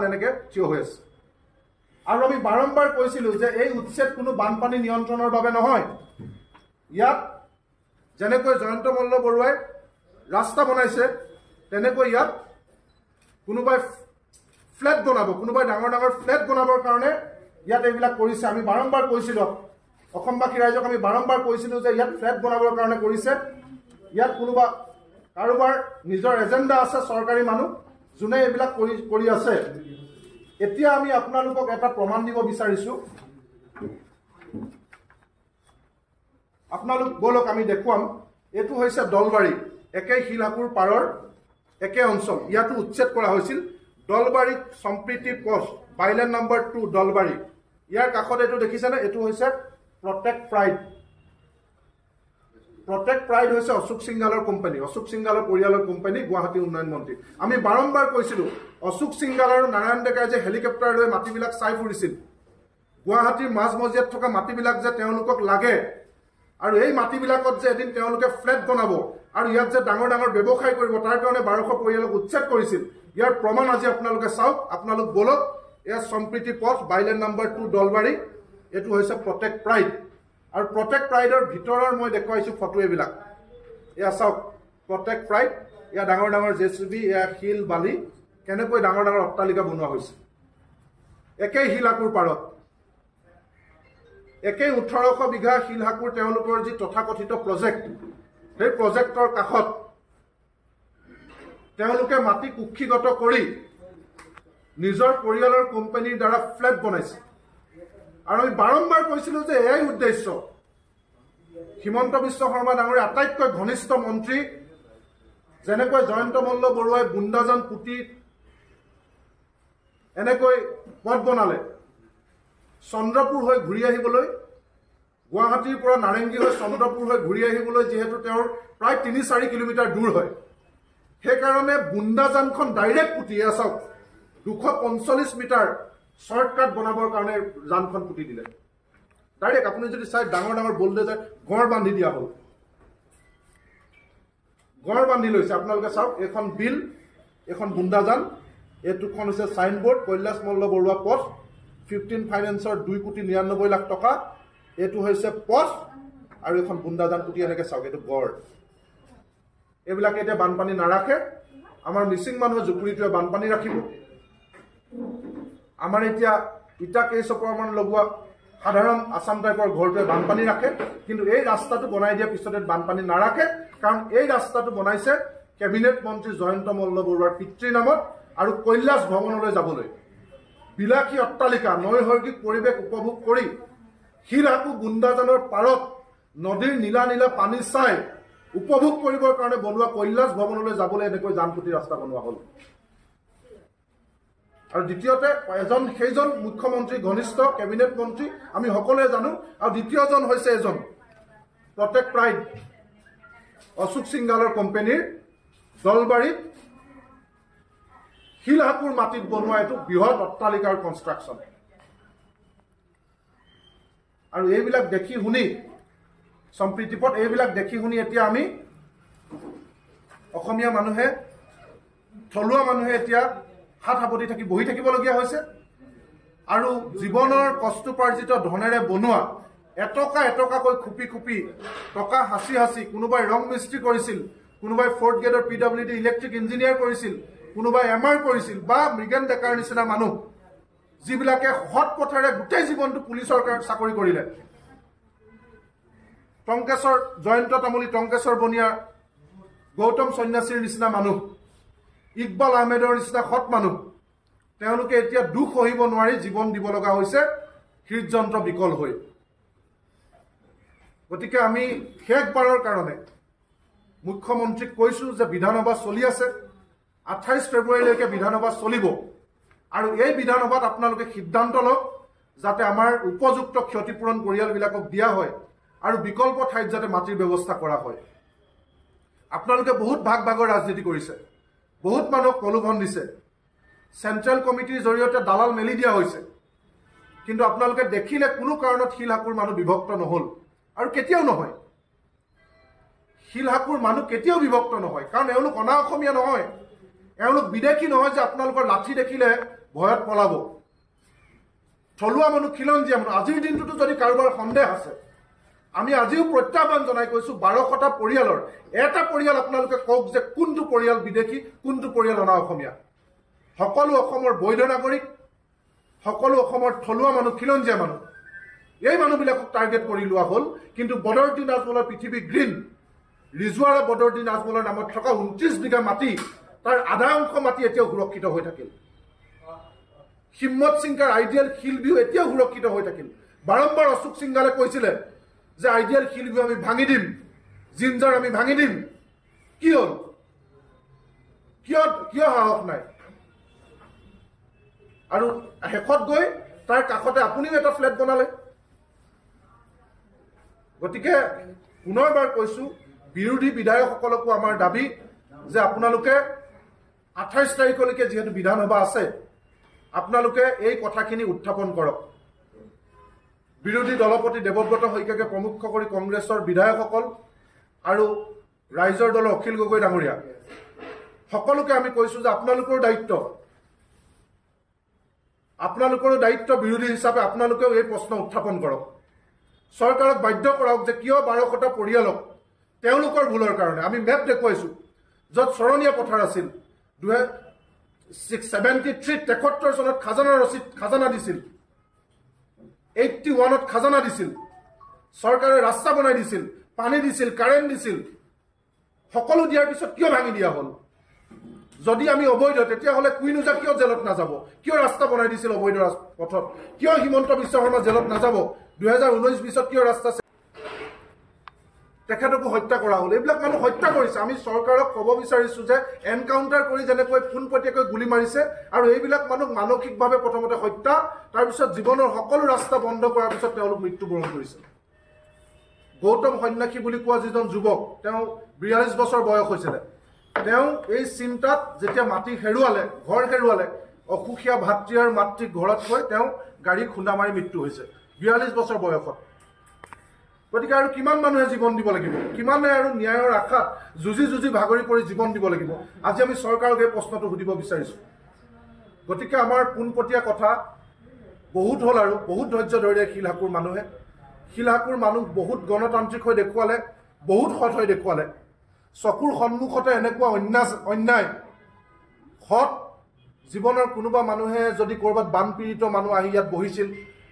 এনেকে থিয় হৈ আছে আৰু আমি বাৰম্বাৰ কৈছিলো যে এই উচ্ছেদ কোনো বানপানী নিয়ন্ত্ৰণৰ বাবে নহয় ইয়াত যেনেকৈ জয়ন্ত মল্ল বৰুৱাই ৰাস্তা বনাইছে তেনেকৈ ইয়াত কোনোবাই ফ্লেট বনাব কোনোবাই ডাঙৰ ডাঙৰ ফ্লেট বনাবৰ কাৰণে ইয়াত এইবিলাক কৰিছে আমি বাৰম্বাৰ কৈছিলো অসমবাসী ৰাইজক আমি বাৰম্বাৰ কৈছিলো যে ইয়াত ফ্লেট বনাবৰ কাৰণে কৰিছে ইয়াত কোনোবা কাৰোবাৰ নিজৰ এজেন্ডা আছে চৰকাৰী মানুহ যোনে এইবিলাক কৰি আছে এতিয়া আমি আপোনালোকক এটা প্ৰমাণ দিব বিচাৰিছো আপোনালোক বলক আমি দেখুৱাম এটো হৈছে দলবাৰী একে শিলহাকুৰ পাৰৰ একে অঞ্চল ইয়াতো উচ্ছেদ কৰা হৈছিল দলবাৰী সম্প্ৰীতি পোষ্ট বাইলেন নম্বৰ 2 দলবাৰী ইয়াৰ কাষত এটো দেখিছেনে এটো হৈছে প্ৰটেক্ট প্ৰাইড হৈছে অশোক সিংগালৰ কোম্পানী অশোক সিংগালৰ পৰিয়ালৰ কোম্পানী গুৱাহাটী উন্নয়ন মন্ত্ৰী আমি বাৰম্বাৰ কৈছিলো অশোক সিংগাল আৰু নাৰায়ণ ডেকাই যে হেলিকপ্টাৰ লৈ মাটিবিলাক চাই ফুৰিছিল গুৱাহাটীৰ মাজমজিয়াত থকা মাটিবিলাক যে তেওঁলোকক লাগে আৰু এই মাটিবিলাকত যে এদিন তেওঁলোকে ফ্লেট বনাব আৰু ইয়াত যে ডাঙৰ ডাঙৰ ব্যৱসায় কৰিব তাৰ কাৰণে 1200 পৰিয়ালক উচ্ছেদ কৰিছিল ইয়াৰ প্ৰমাণ আজি আপোনালোকে চাওক আপোনালোক বলক এয়া সম্প্ৰীতি পথ বাইলেন নম্বৰ 2 দলবাৰী এটো হৈছে প্ৰটেক্ট প্ৰাইড আৰু প্ৰটেক্ট প্ৰাইডৰ ভিতৰৰ মই দেখুৱাইছো ফটো এইবিলাক এয়া চাওক প্ৰটেক্ট প্ৰাইড এয়া ডাঙৰ ডাঙৰ জেচিবি এয়া শিল বালি কেনেকৈ ডাঙৰ ডাঙৰ অট্টালিকা বনোৱা হৈছে একেই শিলহাকুৰ পাৰত একেই 1800 বিঘা শিলহাকুৰ তেওঁলোকৰ যি তথাকথিত প্ৰজেক্ট সেই প্ৰজেক্টৰ কাষত তেওঁলোকে মাটি কুক্ষিগত কৰি নিজৰ পৰিয়ালৰ কোম্পানীৰ দ্বাৰা ফ্লেট বনাইছে আৰু আমি বাৰম্বাৰ কৈছিলো যে এই উদ্দেশ্য হিমন্ত বিশ্ব শৰ্মা ডাঙৰীয়া আটাইতকৈ ঘনিষ্ঠ মন্ত্ৰী যেনেকৈ জয়ন্ত মল্ল বৰুৱাই বুন্দাজান পুতি এনেকৈ পথ বনালে চন্দ্ৰপুৰ হৈ ঘূৰি আহিবলৈ গুৱাহাটীৰ পৰা নাৰেংগী হৈ চন্দ্ৰপুৰ হৈ ঘূৰি আহিবলৈ যেহেতু তেওঁৰ প্ৰায় 3-4 কিলোমিটাৰ দূৰ হয় সেইকাৰণে বুন্দাজানখন ডাইৰেক্ট পুতি আছে 245 মিটাৰ শৰ্টকাট বনাবৰ কাৰণে জানখন পুতি দিলে ডাইৰেক্ট আপুনি যদি চাই ডাঙৰ ডাঙৰ বোল্ডেজাৰ গড় বান্ধি দিয়া হ'ল গড় বান্ধি লৈছে আপোনালোকে চাওক এখন বিল এখন বুন্দাজান এটুখন হৈছে সাইনবোৰ্ড কৈলাশ মল্ল বৰুৱা পথ 15 ফাইনেন্সৰ 2,99 লাখ টকা এটো হৈছে পথ আৰু এখন বুন্দাজান পুতি এনেকে চাওক এটো গড় এইবিলাক এতিয়া বানপানী নাৰাখে আমাৰ মিছিং মানুহৰ জুপুৰিটোৱে বানপানী ৰাখিব আমাৰ এতিয়া ইটা কেছ অপৰমান লগোৱা সাধাৰণ আসাম টাইপৰ ঘৰটোৱে বানপানী ৰাখে কিন্তু এই ৰাস্তাটো বনাই দিয়া পিছতে বানপানী নাৰাখে কাৰণ এই ৰাস্তাটো বনাইছে কেবিনেট মন্ত্ৰী জয়ন্ত মল্ল বৰুৱাৰ পিতৃৰ নামত আৰু কৈলাশ ভৱনলৈ যাবলৈ বিলাসী অট্টালিকা নৈসৰ্গিক পৰিৱেশ উপভোগ কৰি শিলহাকু বুন্দাজানৰ পাৰত নদীৰ নীলা নীলা পানী চাই উপভোগ কৰিবৰ কাৰণে বনোৱা কৈলাশ ভৱনলৈ যাবলৈ এনেকৈ জানপুতি ৰাস্তা বনোৱা হ'ল আৰু দ্বিতীয়তে সেইজন মুখ্যমন্ত্ৰী ঘনিষ্ঠ কেবিনেট মন্ত্ৰী আমি সকলোৱে জানো আৰু দ্বিতীয়জন হৈছে এজন প্ৰটেক্ট প্ৰাইড অশোক সিংগালৰ কোম্পানীৰ দলবাৰীত শিলহাকুৰ মাটিত বনোৱা এটো বৃহৎ অট্টালিকাৰ কনষ্ট্ৰাকচন আৰু এইবিলাক দেখি শুনি সম্প্ৰীতিপথ এইবিলাক দেখি শুনি এতিয়া আমি অসমীয়া মানুহে থলুৱা মানুহে এতিয়া হাত হাপতি থাকি বহি থাকিবলগীয়া হৈছে আৰু জীৱনৰ কষ্টপাৰ্জিত ধনেৰে বনোৱা এটকা এটকাকৈ খুপি টকা হাসি কোনোবাই ৰং মিস্ত্ৰী কৰিছিল কোনোবাই 4th গ্ৰেডৰ PWD ইলেক্ট্ৰিক ইঞ্জিনিয়াৰ কৰিছিল কোনোবাই MR কৰিছিল বা মৃগেন ডেকাৰ নিচিনা মানুহ যিবিলাকে হট পথৰে গোটেই জীৱনটো পুলিচৰ চাকৰি কৰিলে টংকেশ্বৰ জয়ন্ত তামুলী টংকেশ্বৰ বনিয়া গৌতম সন্যাসীৰ নিচিনা মানুহ ইকবাল আহমেদৰ নিচিনা হট মানুহ তেওঁলোকে এতিয়া দুখ সহিব নোৱাৰি জীৱন দিব লগা হৈছে হৃদযন্ত্ৰ বিকল হৈ গতিকে আমি শেষবাৰৰ কাৰণে মুখ্যমন্ত্ৰীক কৈছো যে বিধানসভা চলি আছে 28 ফেব্ৰুৱাৰীলৈকে বিধানসভা চলিব আৰু এই বিধানসভাত আপোনালোকে সিদ্ধান্ত লওক যাতে আমাৰ উপযুক্ত ক্ষতিপূৰণ পৰিয়ালবিলাকক দিয়া হয় আৰু বিকল্প ঠাইত যাতে মাটিৰ ব্যৱস্থা কৰা হয় আপোনালোকে বহুত ভাগৰ ৰাজনীতি কৰিছে বহুত মানুহক প্ৰলোভন দিছে সেন্ট্ৰেল কমিটিৰ জৰিয়তে দালাল মেলি দিয়া হৈছে কিন্তু আপোনালোকে দেখিলে কোনো কাৰণত শিলহাকুৰ মানুহ বিভক্ত নহল আৰু কেতিয়াও নহয় শিলহাকুৰ মানুহ কেতিয়াও বিভক্ত নহয় কাৰণ এওঁলোক অনা অসমীয়া নহয় এওঁলোক বিদেশী নহয় যে আপোনালোকৰ লাঠি দেখিলে ভয়ত পলাব থলুৱা মানুহ খিলঞ্জীয়া মানুহ আজিৰ দিনটোতো যদি কাৰোবাৰ সন্দেহ আছে আমি আজিও প্ৰত্যাহ্বান জনাই কৈছোঁ 1200টা পৰিয়ালৰ এটা পৰিয়াল আপোনালোকে কওক যে কোনটো পৰিয়াল বিদেশী কোনটো পৰিয়াল অনা অসমীয়া সকলো অসমৰ বৈধ নাগৰিক সকলো অসমৰ থলুৱা মানুহ খিলঞ্জীয়া মানুহ এই মানুহবিলাকক টাৰ্গেট কৰি লোৱা হ'ল কিন্তু বদৰুদ্দিন আজমলৰ পৃথিৱী গ্ৰীণ ৰিজৱাৰা বদৰুদ্দিন আজমলৰ নামত থকা 29 বিঘা মাটি তাৰ আধা অংশ মাটি এতিয়াও সুৰক্ষিত হৈ থাকিল হিম্মত সিংকাৰ আইডিয়েল শিলভিউ এতিয়াও সুৰক্ষিত হৈ থাকিল বাৰম্বাৰ অশোক সিংঘালে কৈছিলে যে আইডিয়েল শিলভিউ আমি ভাঙি দিম জিঞ্জাৰ আমি ভাঙি দিম কি হ'ল কিয় সাহস নাই আৰু শেষত গৈ তাৰ কাষতে আপুনিও এটা ফ্লেট বনালে গতিকে পুনৰবাৰ কৈছোঁ বিৰোধী বিধায়কসকলকো আমাৰ দাবী যে আপোনালোকে 28 তাৰিখলৈকে যিহেতু বিধানসভা আছে আপোনালোকে এই কথাখিনি উত্থাপন কৰক বিৰোধী দলপতি দেৱব্ৰত শইকীয়াকে প্ৰমুখ কৰি কংগ্ৰেছৰ বিধায়কসকল আৰু ৰাইজৰ দল অখিল গগৈ ডাঙৰীয়া সকলোকে আমি কৈছোঁ যে আপোনালোকৰ দায়িত্ব বিৰোধী হিচাপে আপোনালোকেও এই প্ৰশ্ন উত্থাপন কৰক চৰকাৰক বাধ্য কৰাওক যে কিয় 1200টা পৰিয়ালক তেওঁলোকৰ ভুলৰ কাৰণে আমি মেপ দেখুৱাইছোঁ য'ত চৰণীয়া পথাৰ আছিল 73 চনত খাজানা দিছিল 81ত খাজানা দিছিল চৰকাৰে ৰাস্তা বনাই দিছিল পানী দিছিল কাৰেণ্ট দিছিল সকলো দিয়াৰ পিছত কিয় ভাঙি দিয়া হ'ল যদি আমি অবৈধ তেতিয়াহ'লে কুইনুজা কিয় জেলত নাযাব কিয় ৰাস্তা বনাই দিছিল অবৈধ পথত কিয় হিমন্ত বিশ্ব শৰ্মা জেলত নাযাব 2019-20ত কিয় ৰাস্তা তেখেতকো হত্যা কৰা হ'ল এইবিলাক মানুহ হত্যা কৰিছে আমি চৰকাৰক ক'ব বিচাৰিছোঁ যে এনকাউণ্টাৰ কৰি যেনেকৈ পোনপটীয়াকৈ গুলি মাৰিছে আৰু এইবিলাক মানুহ মানসিকভাৱে প্ৰথমতে হত্যা তাৰপিছত জীৱনৰ সকলো ৰাস্তা বন্ধ কৰাৰ পিছত তেওঁলোক মৃত্যুবৰণ কৰিছে গৌতম সন্যাসী বুলি কোৱা যিজন যুৱক তেওঁ 42 বছৰ বয়স হৈছিলে তেওঁ এই চিন্তাত যেতিয়া মাটি হেৰুৱালে ঘৰ হেৰুৱালে অসুখীয়া ভাতৃ আৰু মাতৃক ঘৰত থৈ তেওঁ গাড়ী খুন্দা মাৰি মৃত্যু হৈছে 42 বছৰ বয়সত গতিকে আৰু কিমান মানুহে জীৱন দিব লাগিব কিমানে আৰু ন্যায়ৰ আশাত যুঁজি ভাগৰি পৰি জীৱন দিব লাগিব আজি আমি চৰকাৰক এই প্ৰশ্নটো সুধিব বিচাৰিছোঁ গতিকে আমাৰ পোনপটীয়া কথা বহুত হ'ল আৰু বহুত ধৈৰ্য ধৰি শিলহাকুৰ মানুহ বহুত গণতান্ত্ৰিক হৈ দেখুৱালে বহুত সৎ হৈ দেখুৱালে চকুৰ সন্মুখতে এনেকুৱা অন্যায় সৎ জীৱনৰ কোনোবা মানুহে যদি ক'ৰবাত বানপীড়িত মানুহ আহি ইয়াত বহিছিল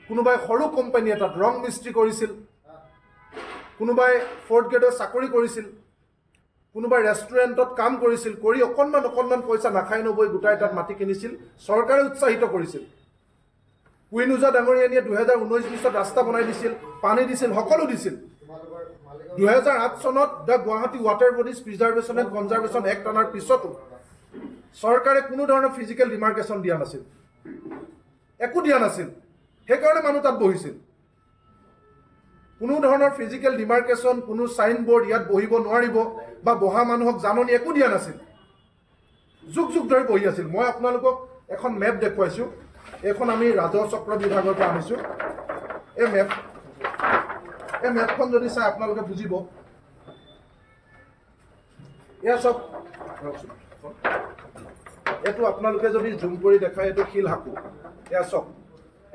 কোনোবাই সৰু কোম্পানী এটাত ৰং মিস্ত্ৰী কৰিছিল কোনোবাই ফ'ৰ্থ গ্ৰেডৰ চাকৰি কৰিছিল কোনোবাই ৰেষ্টুৰেণ্টত কাম কৰিছিল কৰি অকণমান পইচা নাখাই নবৈ গোটাই তাত মাটি কিনিছিল চৰকাৰে উৎসাহিত কৰিছিল কুইনুজা ডাঙৰীয়ানীয়ে 2019-20ত ৰাস্তা বনাই দিছিল পানী দিছিল সকলো দিছিল 2008 চনত the Guwahati water bodies preservation and conservation act অনাৰ পিছতো চৰকাৰে কোনো ধৰণৰ ফিজিকেল ডিমাৰ্কেশ্যন দিয়া নাছিল একো দিয়া নাছিল সেইকাৰণে মানুহ তাত বহিছিল কোনো ধৰণৰ ফিজিকেল ডিমাৰ্কেশ্যন কোনো চাইন বৰ্ড ইয়াত বহিব নোৱাৰিব বা বহা মানুহক জাননী একো দিয়া নাছিল যুগ ধৰি বহি আছিল মই আপোনালোকক এখন মেপ দেখুৱাইছোঁ এইখন আমি ৰাজহ চক্ৰ বিভাগৰ পৰা আনিছোঁ এই মেপখন যদি চাই আপোনালোকে বুজিব এয়া চব এইটো আপোনালোকে যদি জুম কৰি দেখায় এইটো শিলহাকুৰ এয়া চব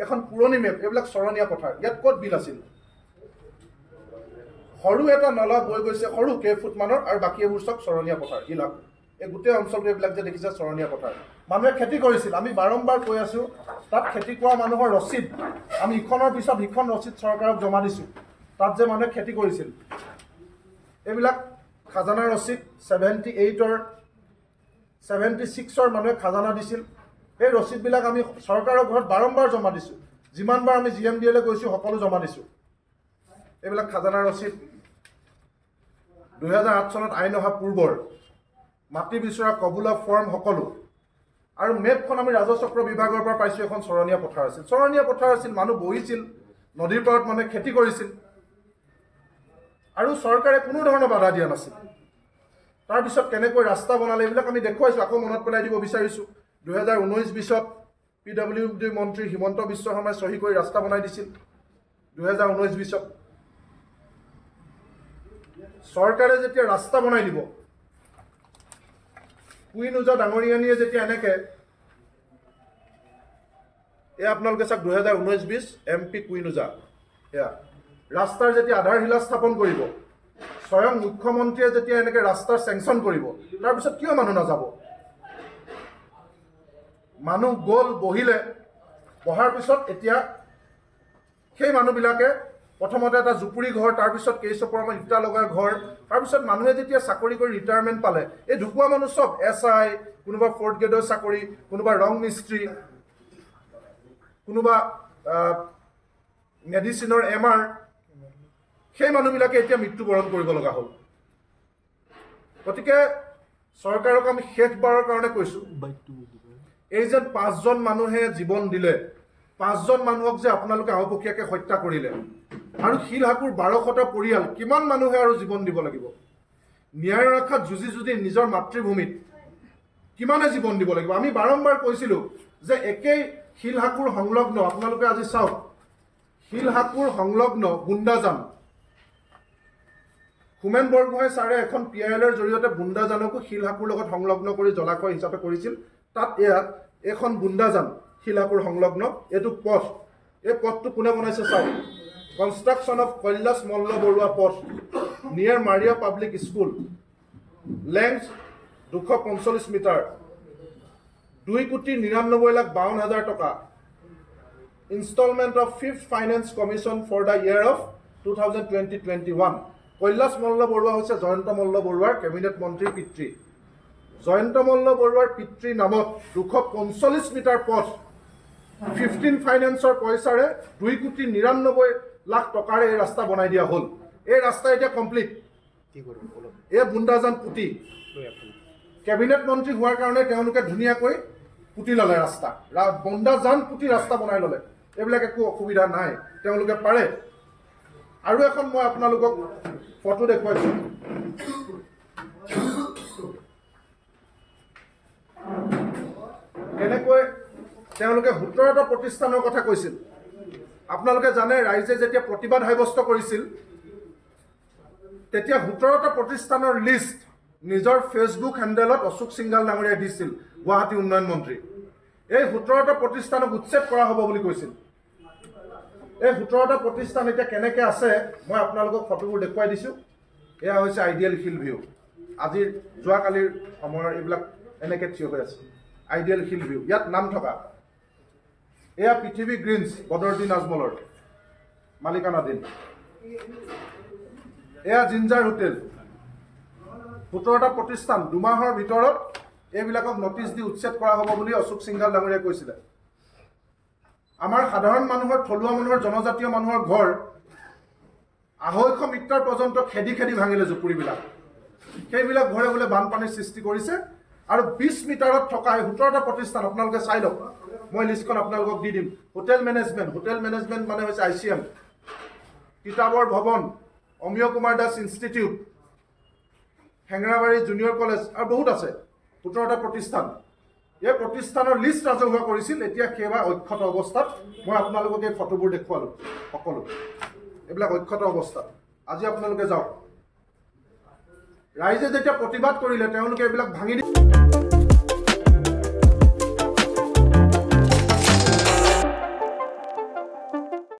এখন পুৰণি মেপ এইবিলাক চৰণীয়া পথাৰ ইয়াত ক'ত বিল আছিল সৰু এটা নলা বৈ গৈছে সৰু কেইফুট মানৰ আৰু বাকী এইবোৰ চব চৰণীয়া পথাৰ শিলহাকুৰ এই গোটেই অঞ্চলটো এইবিলাক যে দেখিছে চৰণীয়া পথাৰ মানুহে খেতি কৰিছিল আমি বাৰম্বাৰ কৈ আছোঁ তাত খেতি কৰা মানুহৰ ৰচিদ আমি ইখনৰ পিছত সিখন ৰচিদ চৰকাৰক জমা দিছোঁ তাত যে মানুহে খেতি কৰিছিল এইবিলাক খাজানা ৰচিদ 78ৰ 76ৰ মানুহে খাজানা দিছিল এই ৰচিদবিলাক আমি চৰকাৰৰ ঘৰত বাৰম্বাৰ জমা দিছোঁ যিমানবাৰ আমি GMDলৈ গৈছোঁ সকলো জমা দিছোঁ এইবিলাক খাজানা ৰচিদ 2008 চনত আইন অহা পূৰ্বৰ মাটি বিচৰা কবুলা ফৰ্ম সকলো আৰু মেপখন আমি ৰাজহ চক্ৰ বিভাগৰ পৰা পাইছোঁ এখন চৰণীয়া পথাৰ আছিল মানুহ বহিছিল নদীৰ পাৰত মানুহে খেতি কৰিছিল আৰু চৰকাৰে কোনো ধৰণৰ বাধা দিয়া নাছিল তাৰপিছত কেনেকৈ ৰাস্তা বনালে এইবিলাক আমি দেখুৱাইছোঁ আকৌ মনত পেলাই দিব বিচাৰিছোঁ 2019-20ত PWD মন্ত্ৰী হিমন্ত বিশ্ব শৰ্মাই চহী কৰি ৰাস্তা বনাই দিছিল 2019-20ত চৰকাৰে যেতিয়া ৰাস্তা বনাই দিব কুইনুজা ডাঙৰীয়ানীয়ে যেতিয়া এনেকৈ এয়া আপোনালোকে চাওক 2019-20 MP কুইনোজা এয়া ৰাস্তাৰ যেতিয়া আধাৰশিলা স্থাপন কৰিব স্বয়ং মুখ্যমন্ত্ৰীয়ে যেতিয়া এনেকৈ ৰাস্তাৰ চেংচন কৰিব তাৰপিছত কিয় মানুহ নাযাব মানুহ গ'ল বহিলে বহাৰ পিছত এতিয়া সেই মানুহবিলাকে প্ৰথমতে এটা জুপুৰি ঘৰ তাৰপিছত কেইচপৰামান ইটা লগা ঘৰ তাৰপিছত মানুহে যেতিয়া চাকৰি কৰি ৰিটায়াৰমেণ্ট পালে এই ঢুকুৱা মানুহ চব SI কোনোবা 4th গ্ৰেডৰ চাকৰি কোনোবা ৰং মিস্ত্ৰী কোনোবা মেডিচিনৰ MR সেই মানুহবিলাকে এতিয়া মৃত্যুবৰণ কৰিব লগা হ'ল গতিকে চৰকাৰক আমি শেষবাৰৰ কাৰণে কৈছোঁ এই যে 5জন মানুহে জীৱন দিলে 5জন মানুহক যে আপোনালোকে আওপকীয়াকৈ হত্যা কৰিলে আৰু শিলহাকুৰ 1200টা পৰিয়াল কিমান মানুহে আৰু জীৱন দিব লাগিব ন্যায়ৰ আশাত যুঁজি নিজৰ মাতৃভূমিত কিমানে জীৱন দিব লাগিব আমি বাৰম্বাৰ কৈছিলোঁ যে একেই শিলহাকুৰ সংলগ্ন আপোনালোকে আজি চাওক শিলহাকুৰ সংলগ্ন বুন্দাজান হোমেন বৰগোহাঁই ছাৰে এখন PILৰ জৰিয়তে বুন্দাজানকো শিলহাকুৰ লগত সংলগ্ন কৰি জলাশয় হিচাপে কৰিছিল তাত এখন বুন্দাজান শিলহাকুৰ সংলগ্ন এইটো পথ এই পথটো কোনে বনাইছে চাওক কনষ্ট্ৰাকশ্যন অফ কৈলাশ মল্ল বৰুৱা পথ near Maria public school length 245 metre 2,99,52,000 টকা instalment of 5th finance commission for the year of 2020-21 Kailash Malla Barua হৈছে জয়ন্ত মল্ল বৰুৱাৰ কেবিনেট মন্ত্ৰীৰ পিতৃ জয়ন্ত মল্ল বৰুৱাৰ পিতৃৰ নামত 245 মিটাৰ পথ 15 ফাইনেন্সৰ পইচাৰে 2,99,00,000 টকাৰে এই ৰাস্তা বনাই দিয়া হ'ল এই ৰাস্তা এতিয়া কমপ্লিট এই বুন্দাজান পুতি কেবিনেট মন্ত্ৰী হোৱাৰ কাৰণে তেওঁলোকে ধুনীয়াকৈ পুতি ল'লে ৰাস্তা বুন্দাজান পুতি ৰাস্তা বনাই ল'লে এইবিলাক একো অসুবিধা নাই তেওঁলোকে পাৰে আৰু এখন মই আপোনালোকক ফটো দেখুৱাইছোঁ এনেকৈ তেওঁলোকে 17টা প্ৰতিষ্ঠানৰ কথা কৈছিল আপোনালোকে জানে ৰাইজে যেতিয়া প্ৰতিবাদ সাব্যস্ত কৰিছিল তেতিয়া 17টা প্ৰতিষ্ঠানৰ লিষ্ট নিজৰ ফেচবুক হেণ্ডেলত অশোক সিংঘাল ডাঙৰীয়াই দিছিল গুৱাহাটী উন্নয়ন মন্ত্ৰী এই 17টা প্ৰতিষ্ঠানক উচ্ছেদ কৰা হ'ব বুলি কৈছিল এই 17টা প্ৰতিষ্ঠান এতিয়া কেনেকৈ আছে মই আপোনালোকক ফটোবোৰ দেখুৱাই দিছোঁ এয়া হৈছে আইডিয়েল হিল ভিউ আজিৰ যোৱাকালিৰ সময়ৰ এইবিলাক এনেকৈ থিয় হৈ আছে আইডিয়েল হিল ভিউ ইয়াত নাম থকা এয়া পৃথিৱী গ্ৰীণছ বদৰুদ্দিন আজমলৰ মালিকানাধীন এয়া জিঞ্জাৰ হোটেল 17টা প্ৰতিষ্ঠান 2 মাহৰ ভিতৰত এইবিলাকক নটিচ দি উচ্ছেদ কৰা হ'ব বুলি অশোক সিংঘাল ডাঙৰীয়াই কৈছিলে আমাৰ সাধাৰণ মানুহৰ থলুৱা মানুহৰ জনজাতীয় মানুহৰ ঘৰ 250 মিটাৰ পৰ্যন্ত খেদি ভাঙিলে জুপুৰিবিলাক সেইবিলাক ঘৰে বোলে বানপানীৰ সৃষ্টি কৰিছে আৰু 20 মিটাৰত থকা 17টা প্ৰতিষ্ঠান আপোনালোকে চাই লওক মই লিষ্টখন আপোনালোকক দি দিম হোটেল মেনেজমেণ্ট মানে হৈছে ICM কিতাবৰ ভৱন Amiya Kumar Das institute Hengrabari junior college আৰু বহুত আছে 17টা প্ৰতিষ্ঠান এই প্ৰতিষ্ঠানৰ লিষ্ট ৰাজহুৱা কৰিছিল এতিয়া কেবা অক্ষত অৱস্থাত মই আপোনালোকক এই ফটোবোৰ দেখুৱালোঁ সকলো এইবিলাক অক্ষত অৱস্থাত আজি আপোনালোকে যাওক ৰাইজে যেতিয়া প্ৰতিবাদ কৰিলে তেওঁলোকে এইবিলাক ভাঙি